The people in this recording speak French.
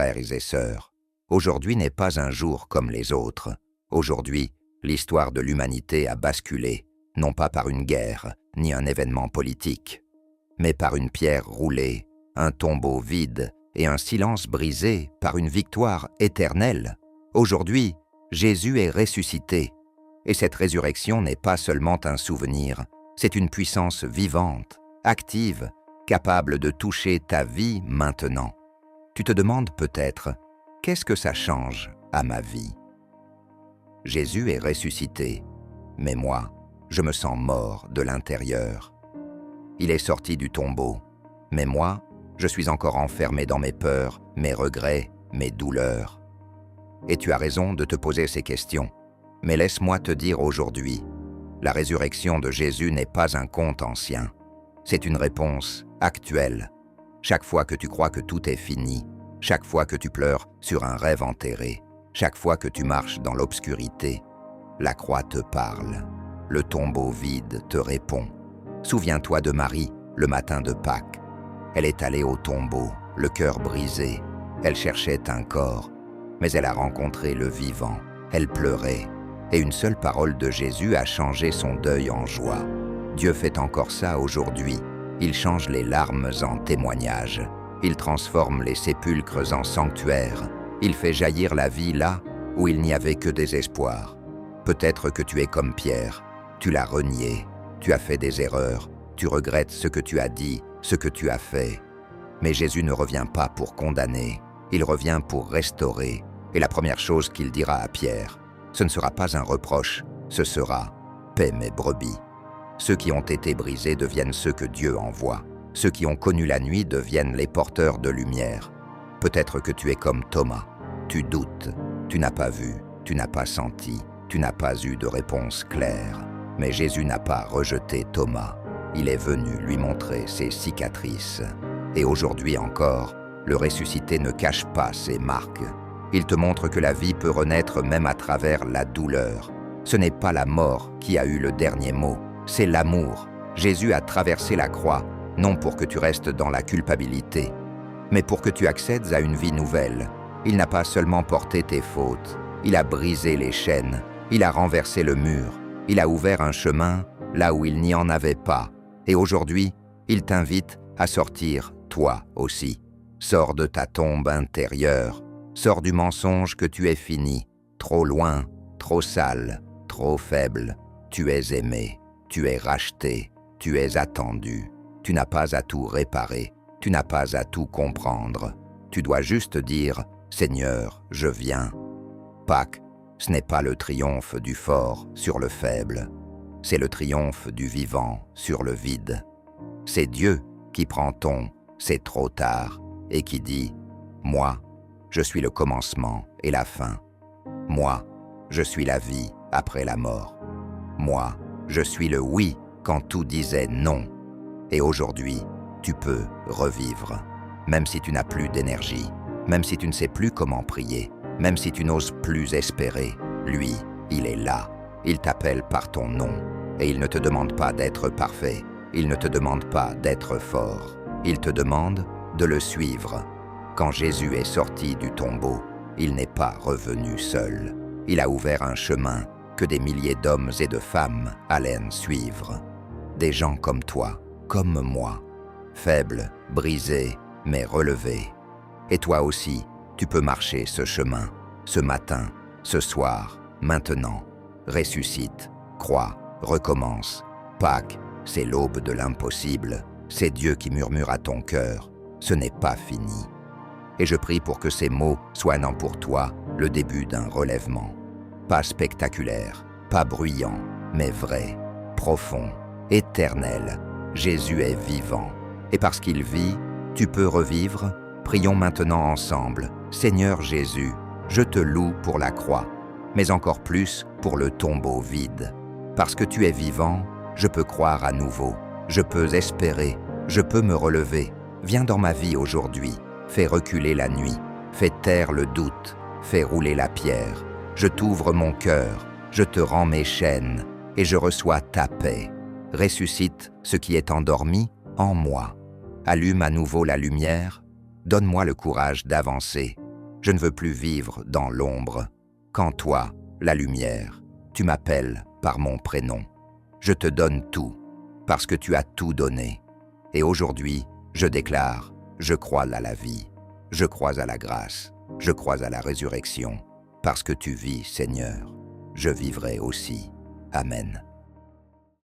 frères et sœurs. Aujourd'hui n'est pas un jour comme les autres. Aujourd'hui, l'histoire de l'humanité a basculé, non pas par une guerre, ni un événement politique, mais par une pierre roulée, un tombeau vide et un silence brisé par une victoire éternelle. Aujourd'hui, Jésus est ressuscité. Et cette résurrection n'est pas seulement un souvenir, c'est une puissance vivante, active, capable de toucher ta vie maintenant. Tu te demandes peut-être, qu'est-ce que ça change à ma vie? Jésus est ressuscité, mais moi, je me sens mort de l'intérieur. Il est sorti du tombeau, mais moi, je suis encore enfermé dans mes peurs, mes regrets, mes douleurs. Et tu as raison de te poser ces questions. Mais laisse-moi te dire aujourd'hui, la résurrection de Jésus n'est pas un conte ancien. C'est une réponse actuelle. Chaque fois que tu crois que tout est fini, chaque fois que tu pleures sur un rêve enterré, chaque fois que tu marches dans l'obscurité, la croix te parle. Le tombeau vide te répond. Souviens-toi de Marie, le matin de Pâques. Elle est allée au tombeau, le cœur brisé. Elle cherchait un corps, mais elle a rencontré le vivant. Elle pleurait. Et une seule parole de Jésus a changé son deuil en joie. Dieu fait encore ça aujourd'hui. Il change les larmes en témoignages. Il transforme les sépulcres en sanctuaires. Il fait jaillir la vie là où il n'y avait que désespoir. Peut-être que tu es comme Pierre. Tu l'as renié. Tu as fait des erreurs. Tu regrettes ce que tu as dit, ce que tu as fait. Mais Jésus ne revient pas pour condamner. Il revient pour restaurer. Et la première chose qu'il dira à Pierre, ce ne sera pas un reproche, ce sera « paix mes brebis ». Ceux qui ont été brisés deviennent ceux que Dieu envoie. Ceux qui ont connu la nuit deviennent les porteurs de lumière. Peut-être que tu es comme Thomas. Tu doutes, tu n'as pas vu, tu n'as pas senti, tu n'as pas eu de réponse claire. Mais Jésus n'a pas rejeté Thomas. Il est venu lui montrer ses cicatrices. Et aujourd'hui encore, le ressuscité ne cache pas ses marques. Il te montre que la vie peut renaître même à travers la douleur. Ce n'est pas la mort qui a eu le dernier mot, c'est l'amour. Jésus a traversé la croix, non pour que tu restes dans la culpabilité, mais pour que tu accèdes à une vie nouvelle. Il n'a pas seulement porté tes fautes, il a brisé les chaînes, il a renversé le mur, il a ouvert un chemin là où il n'y en avait pas. Et aujourd'hui, il t'invite à sortir, toi aussi. Sors de ta tombe intérieure. Sors du mensonge que tu es fini, trop loin, trop sale, trop faible. Tu es aimé, tu es racheté, tu es attendu. Tu n'as pas à tout réparer, tu n'as pas à tout comprendre. Tu dois juste dire « Seigneur, je viens ». Pâques, ce n'est pas le triomphe du fort sur le faible, c'est le triomphe du vivant sur le vide. C'est Dieu qui prend ton « c'est trop tard » et qui dit « Moi, je suis le commencement et la fin. Moi, je suis la vie après la mort. Moi, je suis le oui quand tout disait non. Et aujourd'hui, tu peux revivre. Même si tu n'as plus d'énergie, même si tu ne sais plus comment prier, même si tu n'oses plus espérer, lui, il est là. Il t'appelle par ton nom. Et il ne te demande pas d'être parfait. Il ne te demande pas d'être fort. Il te demande de le suivre. Quand Jésus est sorti du tombeau, il n'est pas revenu seul. Il a ouvert un chemin que des milliers d'hommes et de femmes allaient suivre. Des gens comme toi, comme moi, faibles, brisés, mais relevés. Et toi aussi, tu peux marcher ce chemin, ce matin, ce soir, maintenant. Ressuscite, crois, recommence. Pâques, c'est l'aube de l'impossible. C'est Dieu qui murmure à ton cœur. Ce n'est pas fini. Et je prie pour que ces mots soient non pour toi le début d'un relèvement. Pas spectaculaire, pas bruyant, mais vrai, profond, éternel. Jésus est vivant. Et parce qu'il vit, tu peux revivre. Prions maintenant ensemble. Seigneur Jésus, je te loue pour la croix, mais encore plus pour le tombeau vide. Parce que tu es vivant, je peux croire à nouveau. Je peux espérer. Je peux me relever. Viens dans ma vie aujourd'hui. Fais reculer la nuit, fais taire le doute, fais rouler la pierre. Je t'ouvre mon cœur, je te rends mes chaînes, et je reçois ta paix. Ressuscite ce qui est endormi en moi. Allume à nouveau la lumière, donne-moi le courage d'avancer, Je ne veux plus vivre dans l'ombre. Quand toi, la lumière, tu m'appelles par mon prénom. Je te donne tout, parce que tu as tout donné. Et aujourd'hui, je déclare, je crois à la vie, je crois à la grâce, je crois à la résurrection. Parce que tu vis, Seigneur, je vivrai aussi. Amen.